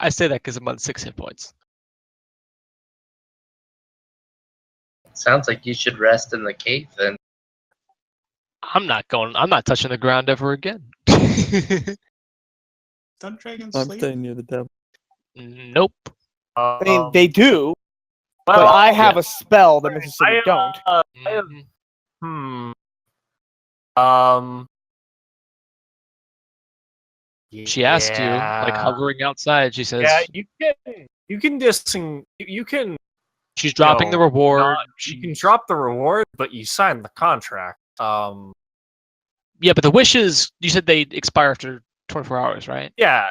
I say that because I'm on 6 hit points. Sounds like you should rest in the cave then. I'm not touching the ground ever again. Don't dragons I'm sleep? staying near the devil. Nope. I mean, they Um, do, but well, I have a spell that Mississippi don't. I have, Mhm. Um. She asked you, like hovering outside. She says Yeah, you can she's dropping the reward. you can drop the reward, but you sign the contract. Yeah, but the wishes, you said they expire after 24 hours, right? Yeah.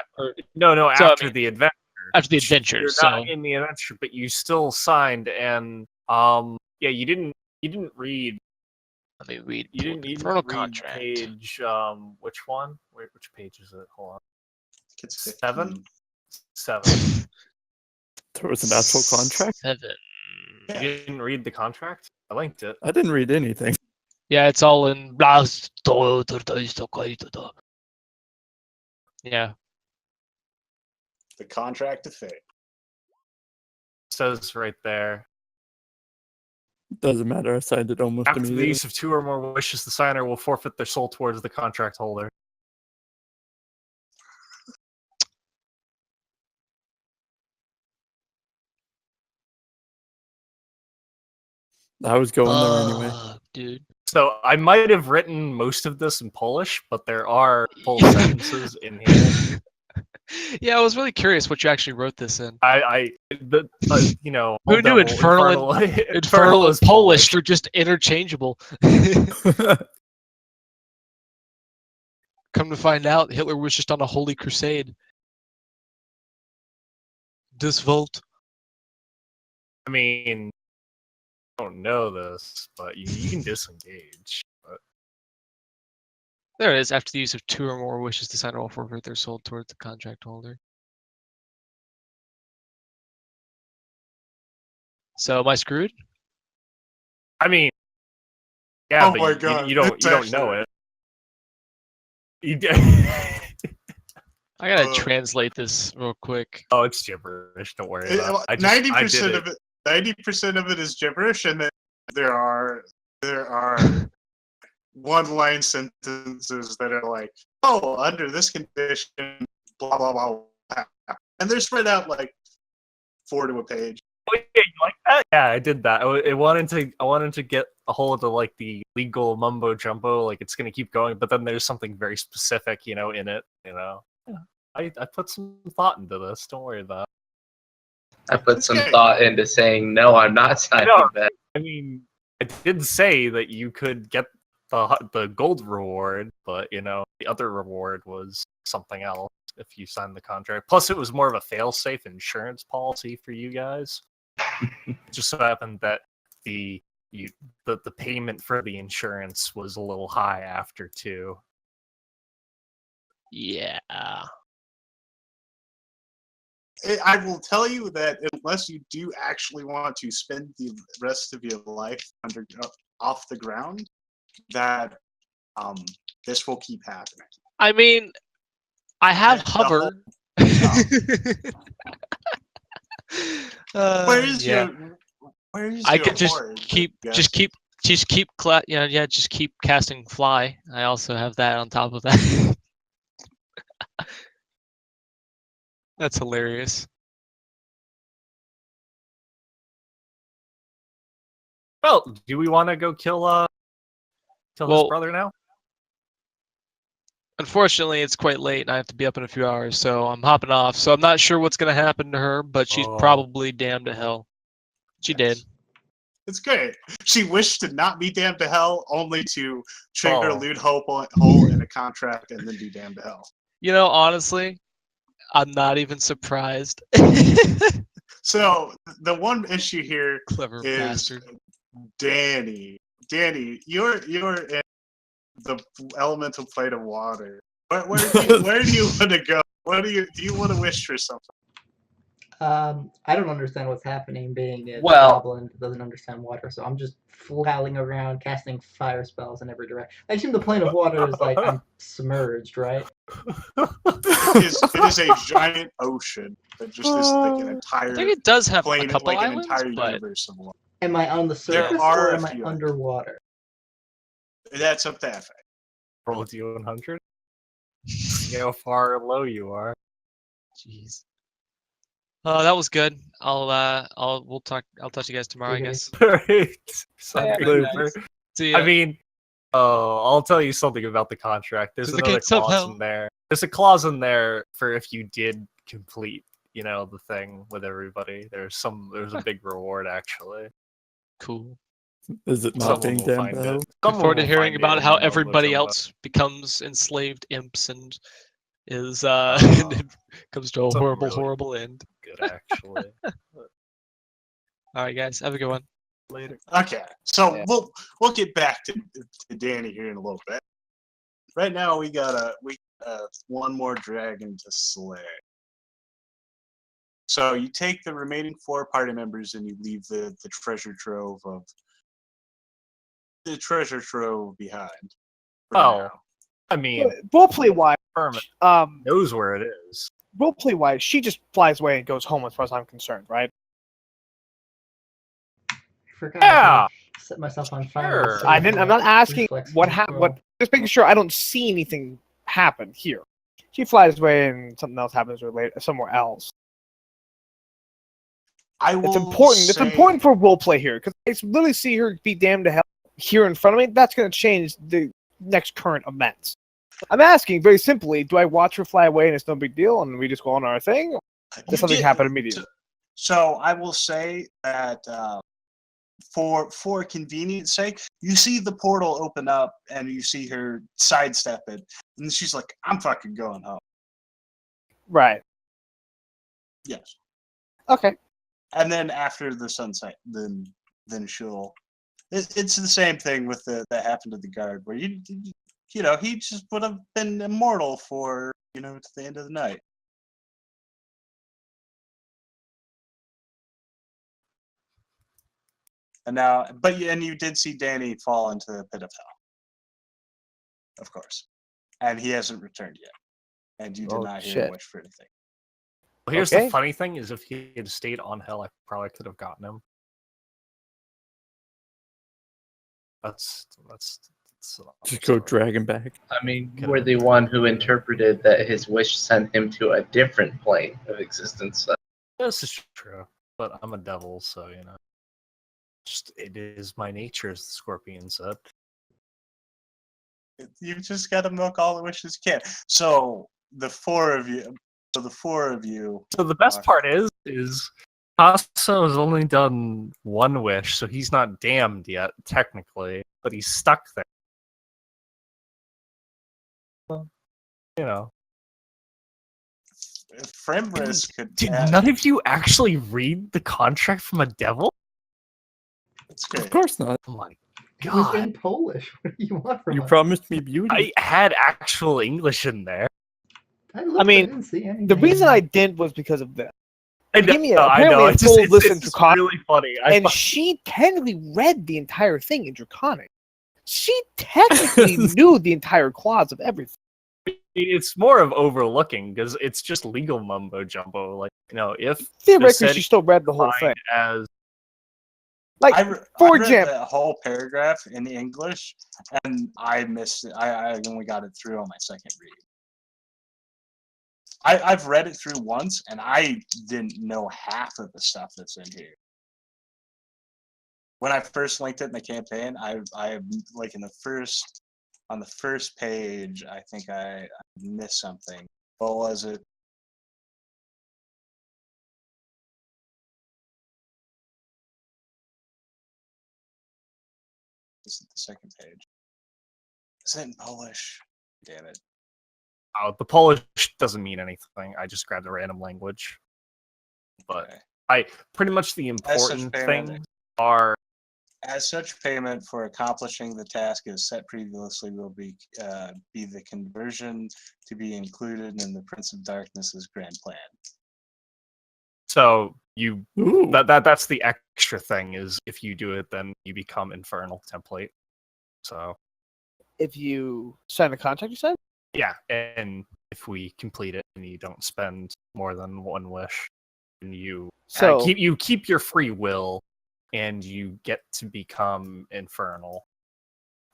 No, So, after the adventure. After the adventure, You're so not in the adventure, but you still signed, and yeah, you didn't read. let me read. You didn't Infernal read contract. page. Which one? Wait, which page is it? Hold on. It's 7? 7. There was an actual contract? 7. Yeah. You didn't read the contract? I linked it. I didn't read anything. Yeah, it's all in. Yeah. The contract of fate. Says right there. Doesn't matter. I signed it almost After the immediately. use of 2 or more wishes, the signer will forfeit their soul towards the contract holder. I was going there anyway. Dude. So I might have written most of this in Polish, but there are full sentences in here. Yeah, I was really curious what you actually wrote this in. You know, Who Old knew Devil, Infernal is Polish? They're just interchangeable. Come to find out, Hitler was just on a holy crusade. This Volt. I mean, I don't know this, but you can disengage. But There it is. After the use of 2 or more wishes, the signer will forfeit their soul towards the contract holder. So am I screwed? I mean, yeah, Oh but my God, you don't that's know it. You I gotta translate this real quick. Oh, it's gibberish. Don't worry about it. 90% of it. 90% of it is gibberish, and then there are one-line sentences that are like, "Oh, under this condition, blah blah blah," and they're spread out like 4 to a page. Oh, yeah, you like that? Yeah, I did that. I wanted to get a hold of like the legal mumbo jumbo, like it's gonna keep going, but then there's something very specific, in it. I put some thought into this. Don't worry about it. I put some thought into saying no. I'm not signing that. I mean, I did say that you could get the gold reward, but the other reward was something else if you signed the contract. Plus, it was more of a fail-safe insurance policy for you guys. Just so happened that the payment for the insurance was a little high after 2. Yeah. I will tell you that unless you do actually want to spend the rest of your life off the ground, that this will keep happening. I mean, I have The hover. Where's yeah. I your could just horde, keep guys? just keep casting fly. I also have that on top of that. That's hilarious. Well, do we want to go kill his brother now? Unfortunately, it's quite late, and I have to be up in a few hours, so I'm hopping off. So I'm not sure what's going to happen to her, but she's probably damned to hell. She did. It's great. She wished to not be damned to hell, only to trigger a lewd hole in a contract and then be damned to hell. Honestly, I'm not even surprised. So the one issue here Clever is bastard. Danny. Danny, you're in the elemental plate of water. Where do you want to go? Do you want to wish for something? I don't understand what's happening. Being a Well- goblin that doesn't understand water, so I'm just flailing around, casting fire spells in every direction. I assume the plane of water is like I'm submerged, right? It is a giant ocean that just is like an I entire think it does have a plane, couple like an islands, entire but universe of water. Am I on the There surface are or a am I few. underwater? That's up to FA. Roll with you 100. See how far low you are. jeez. That was good. We'll talk. I'll touch you guys tomorrow, I Okay. guess. Right. Sorry, Yeah, for- See ya. I mean, I'll tell you something about the contract. There's To the another gates of clause hell. in there. There's a clause in there for if you did complete, the thing with everybody. There's a big reward actually. Cool. Is it not Someone being will damn find it. hell? Look Someone forward to will hearing find it about and how they'll look everybody them up. else becomes enslaved imps and is and it comes to a It's a horrible, really- horrible end. Good actually. All right, guys, have a good one. Later. Okay, so Yeah. we'll get back to Danny here in a little bit. Right now we got one more dragon to slay. So you take the remaining 4 party members and you leave the treasure trove behind. for Oh, now. I mean, Roleplay wise, Hermit um, knows where it is. roleplay wise, she just flies away and goes home as far as I'm concerned, right? I forgot. Yeah. I set myself on fire. Sure. with I didn't. I'm not asking reflex what control. happened. What? Just making sure I don't see anything happen here. She flies away and something else happens later somewhere else. I will It's important. It's say- important for roleplay here because I literally see her be damned to hell here in front of me. That's going to change the next current events. I'm asking very simply: do I watch her fly away and it's no big deal, and we just go on our thing? Or You does something did- happen immediately? So I will say that for convenience sake, you see the portal open up and you see her sidestep it, and she's like, "I'm fucking going home." Right. Yes. Okay. And then after the sunset, then she'll. It's the same thing with that happened to the guard, where he just would have been immortal for to the end of the night. And now, and you did see Danny fall into the pit of hell, of course, and he hasn't returned yet, and you did Oh, not hear shit. him wish for anything. Well, here's Okay. the funny thing: is if he had stayed on hell, I probably could have gotten him. That's Just go dragon back. I mean, you were the one who interpreted that his wish sent him to a different plane of existence. So This is true, but I'm a devil, so just it is my nature, as the scorpion said. You just got to milk all the wishes you can. So the four of you. So the best part is Hasso has only done one wish, so he's not damned yet, technically, but he's stuck there. Well, Frimris could. Did none of you actually read the contract from a devil? That's great. Of course not. Oh my It was god. in Polish. What do you want from You us? promised me beauty. I had actual English in there. I looked, mean, didn't see anything. The reason I didn't was because of this. I Give me a- know, I apparently know. a It's just, full it's, listen it's to just con- really funny. And she technically read the entire thing in Draconic. She technically knew the entire clause of everything. It's more of overlooking because it's just legal mumbo jumbo. Like, if Theoretically, said she still read the whole thing. as Like, I for read example, that whole paragraph in English, and I missed it. I only got it through on my second read. I've read it through once, and I didn't know half of the stuff that's in here. When I first linked it in the campaign, I like on the first page, I think I missed something. What was it? This is the second page. Is it in Polish? Damn it. the Polish doesn't mean anything. I just grabbed a random language. But Okay. pretty much the important payment. things are As such, payment for accomplishing the task as set previously will be the conversion to be included in the Prince of Darkness's grand plan. So you Ooh. that's the extra thing is if you do it, then you become Infernal template. So If you sign the contract, you said? yeah, and if we complete it and you don't spend more than one wish, and you So keep your free will, and you get to become Infernal.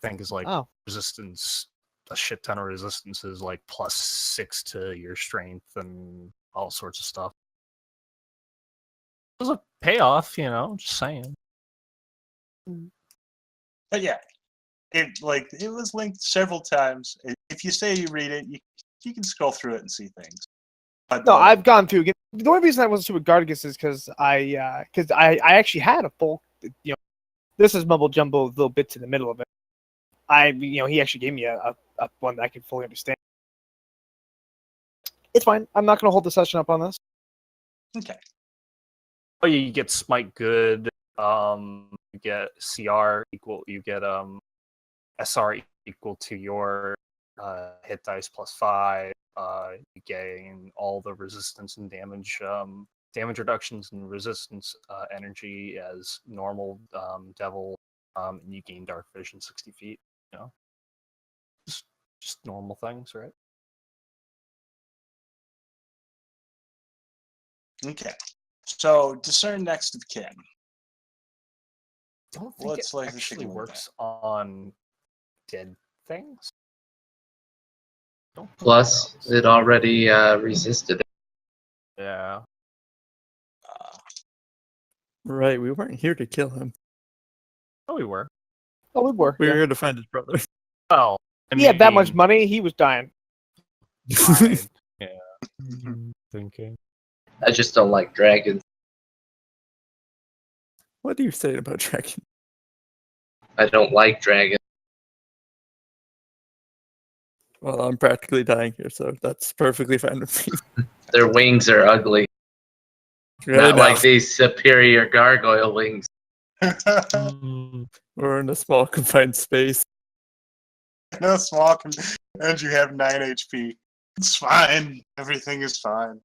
I think is like oh, resistance, a shit ton of resistances, like +6 to your strength and all sorts of stuff. There's a payoff, just saying. But yeah, it was linked several times. If you say you read it, you can scroll through it and see things. But no, I've gone through. The only reason I wasn't super Gardigus is because I actually had a full, this is mumble jumble little bits in the middle of it. He actually gave me a one that I can fully understand. It's fine. I'm not going to hold the session up on this. Okay. Oh, you get Smite Good. You get CR equal. You get SR equal to your hit dice +5. You gain all the resistance and damage reductions and resistance energy as normal devil. And you gain dark vision 60 feet. Just normal things, right? Okay. So discern next of kin. Don't think What's it like the actually chicken with works on dead things. Don't think it Plus, does. it already resisted it. Yeah. Right, we weren't here to kill him. Oh, we were. Oh, we were. We were Yeah. here to find his brother. Well, He had that much money. He was dying. Yeah. Thinking. I just don't like dragons. What do you say about dragon? I don't like dragons. Well, I'm practically dying here, so that's perfectly fine with me. Their wings are ugly. Right Not now, like these superior gargoyle wings. we're in a small confined space. No small, and you have 9 HP. It's fine. Everything is fine.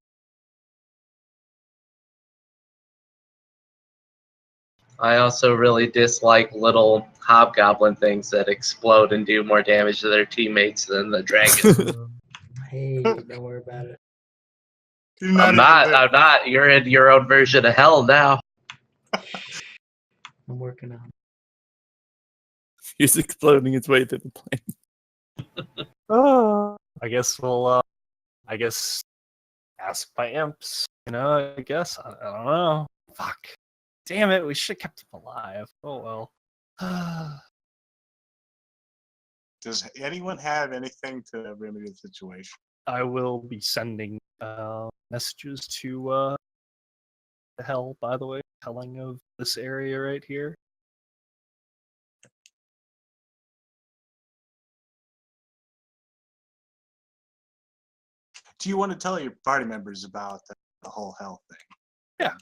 I also really dislike little hobgoblin things that explode and do more damage to their teammates than the dragon. Hey, don't worry about it. You're I'm not. You're in your own version of hell now. I'm working on it. He's exploding his way to the plane. Oh. I guess we'll. I guess ask my imps. I guess I don't know. Fuck. Damn it! We should have kept him alive. Oh well. Does anyone have anything to remedy the situation? I will be sending messages to the hell. By the way, telling of this area right here. Do you want to tell your party members about the whole hell thing? Yeah.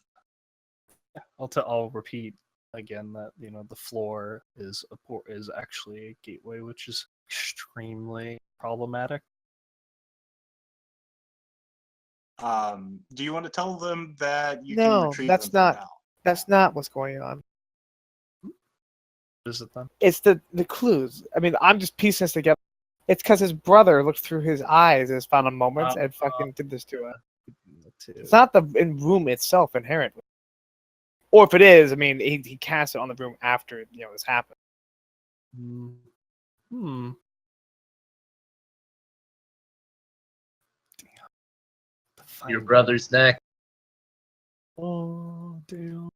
I'll repeat again that the floor is actually a gateway, which is extremely problematic. Do you want to tell them that you can No, retrieve that's them from not. hell? That's not what's going on. What is it then? It's the clues. I mean, I'm just piecing this together. It's because his brother looked through his eyes and found a moment and fucking did this to him. It's not the room itself inherently. Or if it is, I mean, he cast it on the room after this happened. Hmm. Your brother's neck. Oh damn.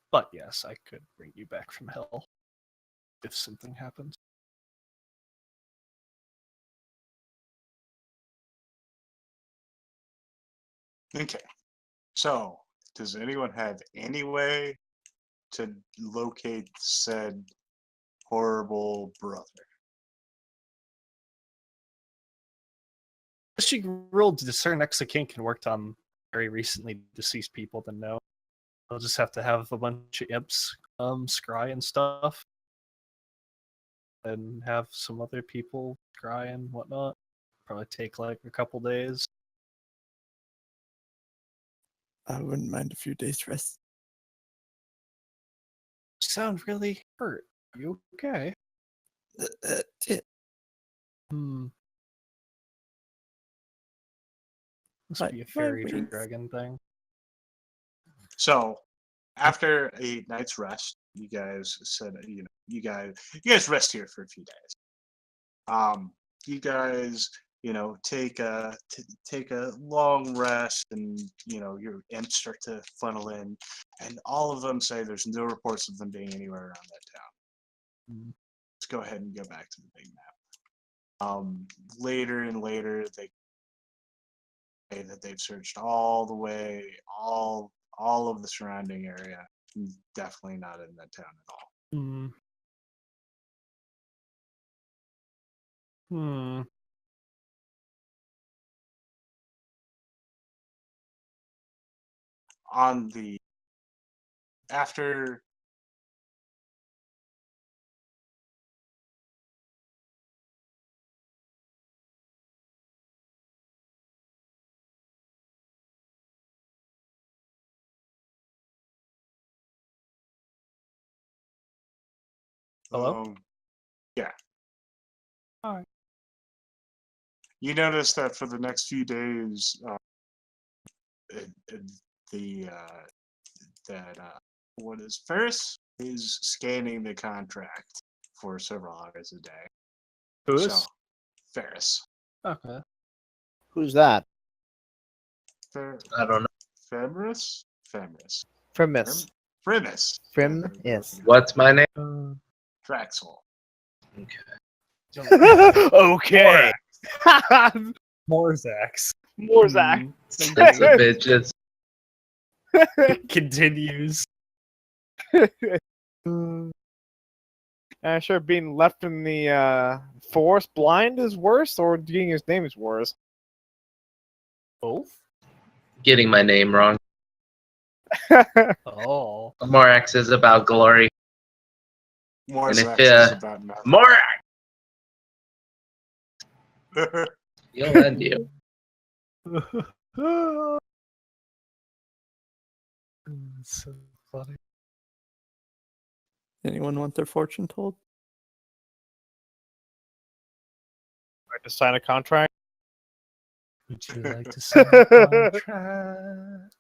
But yes, I could bring you back from hell if something happens. Okay. So, does anyone have any way to locate said horrible brother? She rolled discern next to kink and worked on very recently deceased people, then no. I'll just have to have a bunch of imps scry and stuff. And have some other people scry and whatnot. Probably take like a couple days. I wouldn't mind a few days rest. You sound really hurt. Are you okay? Yeah, Hmm. Must My- be a my fairy wings. dragon thing. So, after a night's rest, you guys said, you guys rest here for a few days. You guys, take a long rest, and your imps start to funnel in, and all of them say there's no reports of them being anywhere around that town. Let's go ahead and go back to the big map. Later and later, they say that they've searched all the way, all of the surrounding area. Definitely not in that town at all. Hmm. Hmm. On the after Hello? Yeah. Alright. You notice that for the next few days, what is Ferris is scanning the contract for several hours a day. Who So is? Ferris. Okay. Who's that? I don't know. Febris? Febris. Frimus. Frimus. Frim, yes. What's my name? Draxel. Okay. More Zax. More Zach. Sons of bitches. Continues. Sure, being left in the forest blind is worse, or getting his name is worse. Both? Getting my name wrong. Oh. Morax is about glory. More And if, Zax is about nothing. Morax! He'll end you. So funny. Anyone want their fortune told? Right to sign a contract. Would you like to sign a contract?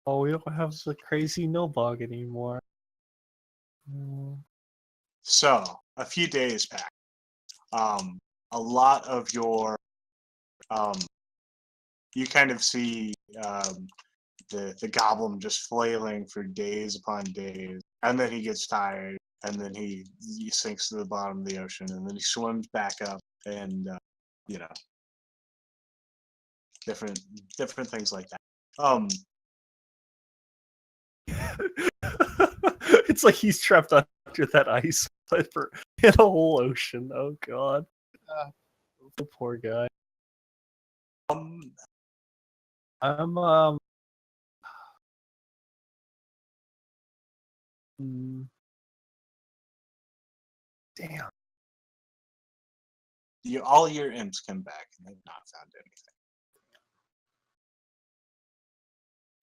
Oh, we don't have the crazy Nilbog anymore. So, a few days back, a lot of your, you kind of see the goblin just flailing for days upon days, and then he gets tired, and then he sinks to the bottom of the ocean, and then he swims back up, and different things like that. It's like he's trapped under that ice for in a whole ocean. Oh god. The poor guy. I'm damn. All your imps come back, and they've not found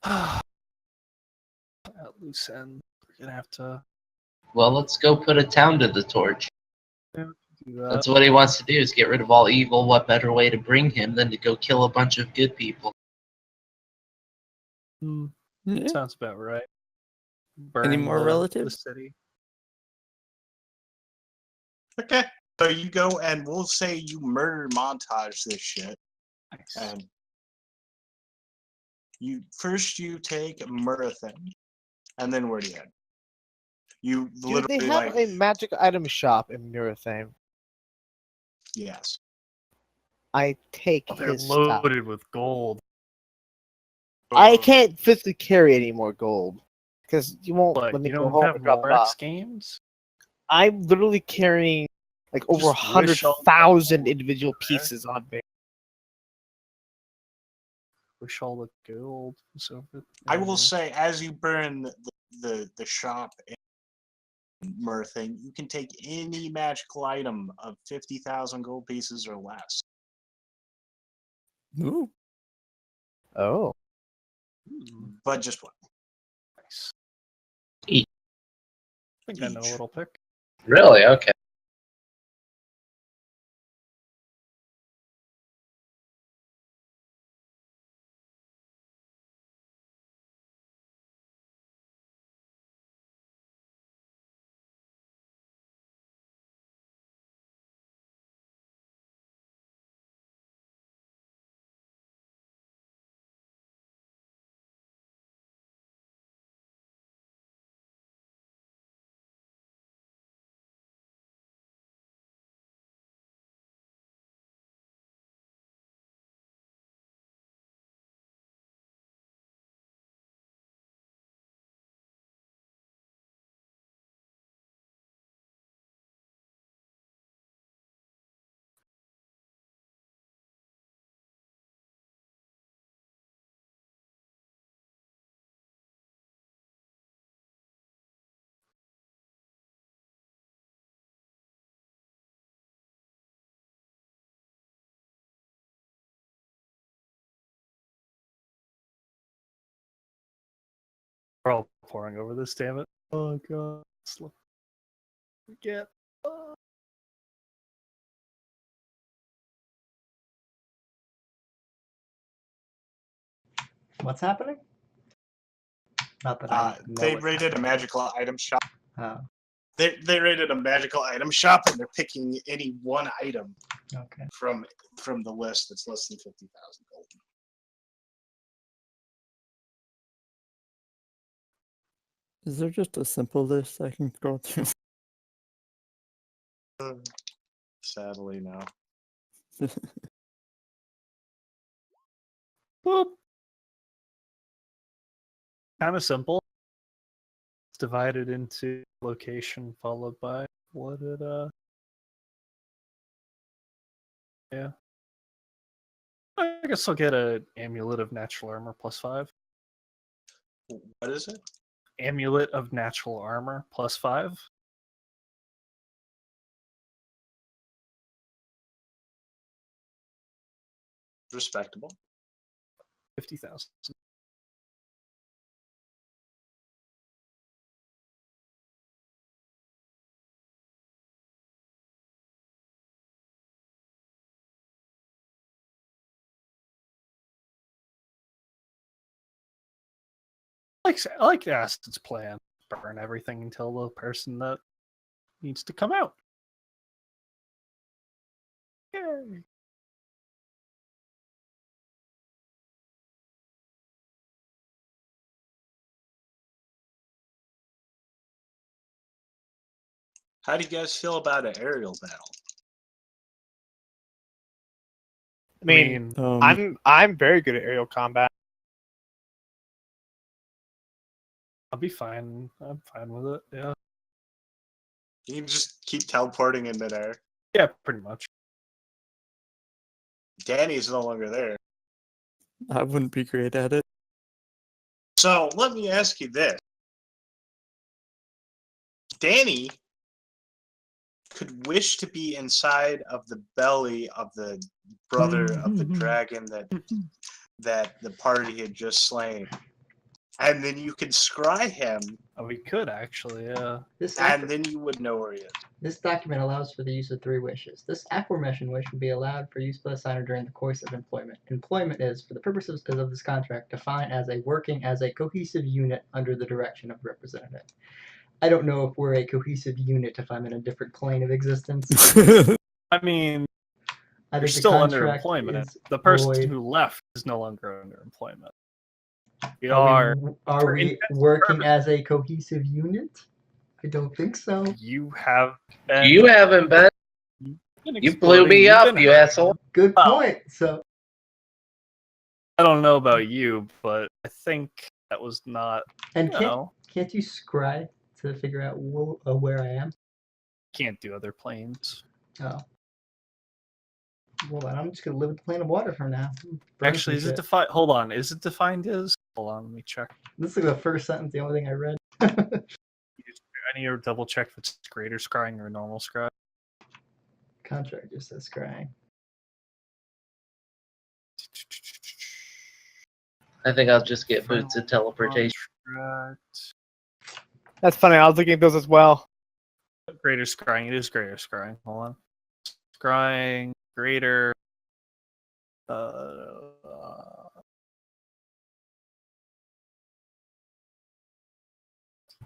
anything. At loose end. We're gonna have to Well, let's go put a town to the torch. do that. That's what he wants to do, is get rid of all evil. What better way to bring him than to go kill a bunch of good people? Yeah. Sounds about right. Any Burn more the relatives? city. Okay, so you go, and we'll say you murder montage this shit. Nice. And you take Murrathan, and then where do you head? You Do literally they have a magic item shop in Murathane? yes. I take They're his stuff. loaded with gold. I can't physically carry any more gold because you won't But let me you go don't home have and drop it more off. X games? I'm literally carrying like over Just wish all the 100,000 gold individual was there. pieces on me. Wish all the gold was over I will there. say, as you burn the shop thing, you can take any magical item of 50,000 gold pieces or less. Ooh. Oh. But just one. Nice. Each. I think I know a little pick. Really? Okay. We're all pouring over this, damn it. Oh god. Forget. What's happening? Not that I know They what's raided a magical item shop. happening. They raided a magical item shop, and they're picking any one item Oh, okay. from the list that's less than 50,000 gold. Is there just a simple list I can scroll through? Sadly, no. Boop. Kind of simple. It's divided into location followed by what it yeah. I guess I'll get an amulet of natural armor +5. What is it? Amulet of natural armor +5. Respectable. 50,000. I like Aston's plan. Burn everything until the person that needs to come out. Yay. How do you guys feel about an aerial battle? I mean, Um, I'm very good at aerial combat. I'll be fine. I'm fine with it. Yeah. You can just keep teleporting in midair. Yeah, pretty much. Danny's no longer there. I wouldn't be great at it. So let me ask you this. Danny could wish to be inside of the belly of the brother of the dragon that the party had just slain. And then you could scry him, Oh, we could actually, yeah. and then you would know where he is. This document allows for the use of 3 wishes. This aforementioned wish will be allowed for use by the signer during the course of employment. Employment is, for the purposes of this contract, defined as a working as a cohesive unit under the direction of a representative. I don't know if we're a cohesive unit if I'm in a different plane of existence. I mean, I you're think the still under contract employment. is The person void. who left is no longer under employment. We Are are. for we intents working purposes. as a cohesive unit? I don't think so. You have been. You haven't been. You blew exploding, me you've up, been you hurt. asshole. Good Well, point. So I don't know about you, but I think that was not. and You know, can't you scry to figure out where I am? can't do other planes. Oh. Well, then I'm just gonna live with the plane of water from now. Burn Actually, some is it shit. defined? Hold on, is it defined as? Hold on, let me check. This is the first sentence, the only thing I read. I Can you double check if it's greater scrying or normal scry? Contract just says scrying. I think I'll just get boots of teleportation. Contract. That's funny. I was looking at those as well. Greater scrying. It is greater scrying. Hold on. Scrying greater.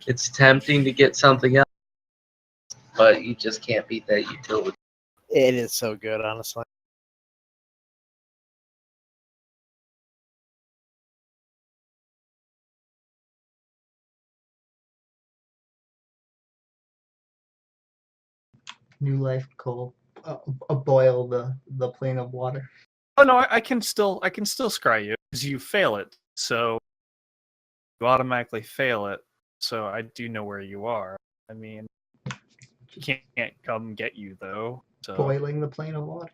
It's tempting to get something else, but you just can't beat that utility. It is so good, honestly. New life coal. Boil the plane of water. Oh no, I can still scry you because you fail it. So you automatically fail it. So I do know where you are. I mean, can't come get you though. So Boiling the plane of water.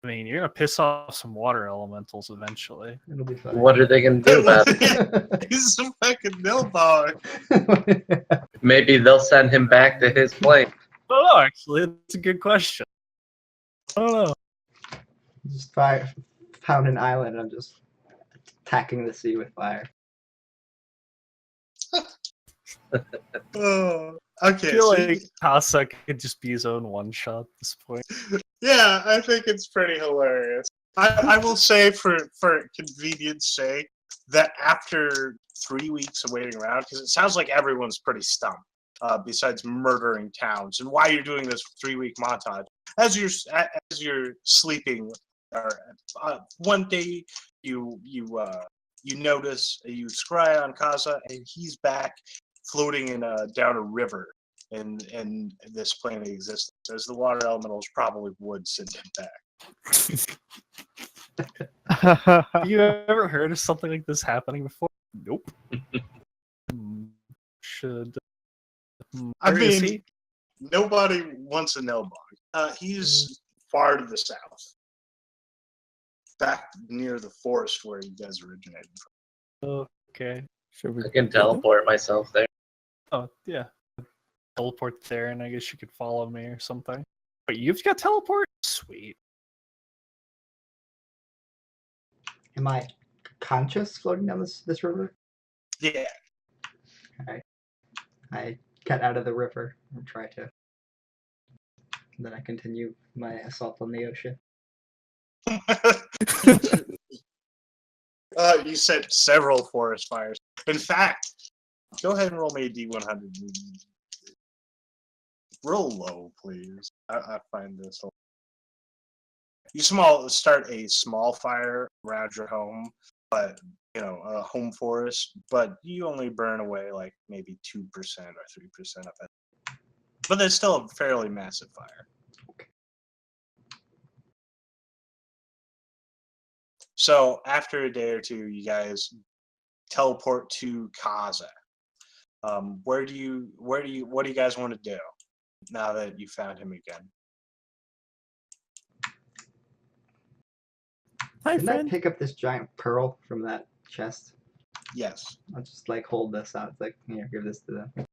I mean, you're gonna piss off some water elementals eventually. It'll be fine. What are they going to do about it? He's a fucking nilbog. Maybe they'll send him back to his plane. I don't know. Actually, it's a good question. I don't know. Just found an island. I'm just attacking the sea with fire. Oh, I okay. feel so like Casa could just be his own one shot at this point. yeah, I think it's pretty hilarious. I will say, for convenience sake, that after 3 weeks of waiting around, because it sounds like everyone's pretty stumped, besides murdering towns, and why you're doing this 3-week montage as you're sleeping. Or one day you notice you scry on Kaza, and he's back floating in down a river in this plane of existence, as the water elementals probably would send him back. Have you ever heard of something like this happening before? Nope. Should. I Where is mean, he? nobody wants a Nilbog. He's far to the south, back near the forest where you guys originated from. Okay. Should we I can do that? teleport myself there. Oh yeah. Teleport there, and I guess you could follow me or something. But you've got teleport? Sweet. Am I conscious floating down this river? Yeah. I get out of the river and try to. And then I continue my assault on the ocean. You said several forest fires. In fact, go ahead and roll me a D100. Roll low, please. I find this. You start a small fire around your home, but a home forest, but you only burn away like maybe 2% or 3% of it. But it's still a fairly massive fire. So after a day or two, you guys teleport to Kaza. What do you guys want to do now that you found him again? Hi, Didn't I friend. pick up this giant pearl from that chest? Yes. I'll just like hold this out. It's like, here, give this to them. I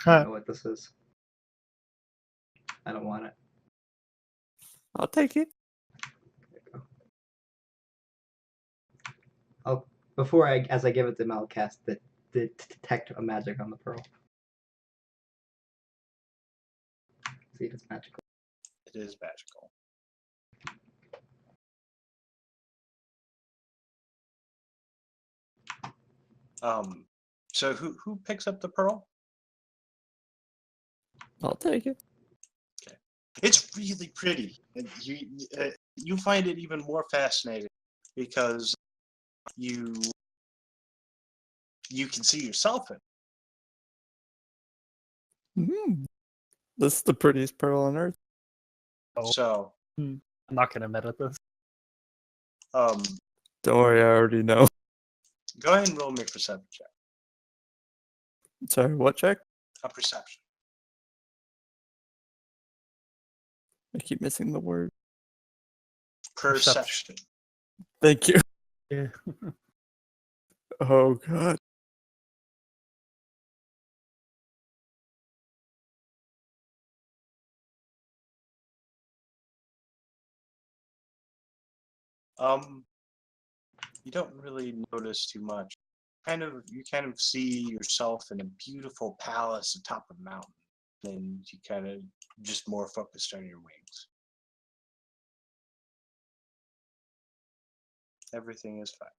don't know what this is. I don't want it. I'll take it. As I give it to him, I'll cast the detect a magic on the pearl. See if it's magical. It is magical. So who picks up the pearl? I'll take it. It's really pretty, and you find it even more fascinating because you can see yourself in it. This is the prettiest pearl on earth. Oh. So I'm not gonna meta this. Don't worry, I already know. go ahead and roll me a perception check. Sorry, what check? A perception. I keep missing the word. Perception. Thank you. Yeah. Oh god. You don't really notice too much. You kind of see yourself in a beautiful palace atop a mountain, and you kind of just more focused on your wings. Everything is fine.